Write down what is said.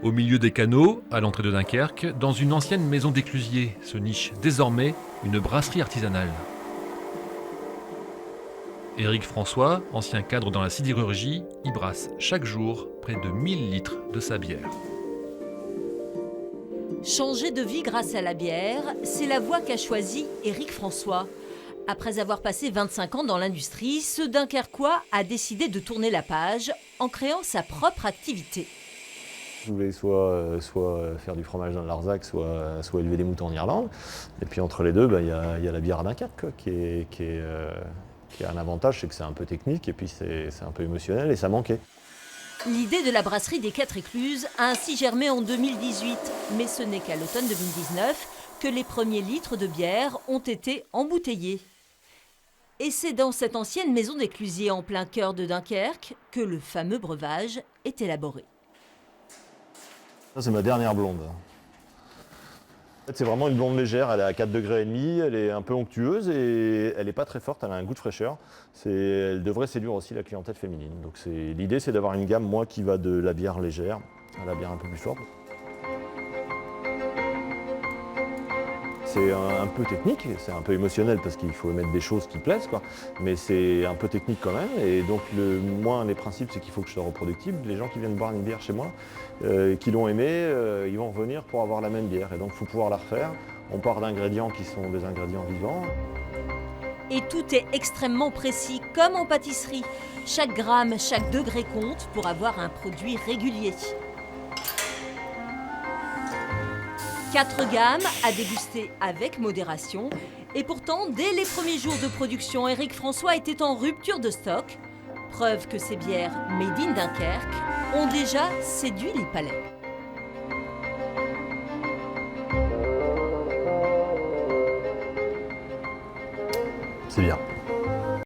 Au milieu des canaux, à l'entrée de Dunkerque, dans une ancienne maison d'éclusier, se niche désormais une brasserie artisanale. Éric François, ancien cadre dans la sidérurgie, y brasse chaque jour près de 1000 litres de sa bière. Changer de vie grâce à la bière, c'est la voie qu'a choisie Éric François. Après avoir passé 25 ans dans l'industrie, ce Dunkerquois a décidé de tourner la page en créant sa propre activité. Je voulais soit faire du fromage dans le Larzac, soit élever des moutons en Irlande. Et puis entre les deux, il y a la bière à Dunkerque, quoi, qui a un avantage, c'est que c'est un peu technique et puis c'est un peu émotionnel et ça manquait. L'idée de la brasserie des Quatre Écluses a ainsi germé en 2018, mais ce n'est qu'à l'automne 2019 que les premiers litres de bière ont été embouteillés. Et c'est dans cette ancienne maison d'éclusier en plein cœur de Dunkerque que le fameux breuvage est élaboré. Ça, c'est ma dernière blonde. En fait, c'est vraiment une blonde légère, elle est à 4,5 degrés, elle est un peu onctueuse et elle n'est pas très forte, elle a un goût de fraîcheur. Elle devrait séduire aussi la clientèle féminine. Donc l'idée, c'est d'avoir une gamme, moi, qui va de la bière légère à la bière un peu plus forte. C'est un peu technique, c'est un peu émotionnel parce qu'il faut mettre des choses qui plaisent, quoi. Mais c'est un peu technique quand même. Et donc, moi, les principes, c'est qu'il faut que je sois reproductible. Les gens qui viennent boire une bière chez moi, qui l'ont aimée, ils vont revenir pour avoir la même bière. Et donc, il faut pouvoir la refaire. On part d'ingrédients qui sont des ingrédients vivants. Et tout est extrêmement précis, comme en pâtisserie. Chaque gramme, chaque degré compte pour avoir un produit régulier. 4 gammes à déguster avec modération. Et pourtant, dès les premiers jours de production, Éric François était en rupture de stock. Preuve que ces bières made in Dunkerque ont déjà séduit les palais. C'est bien.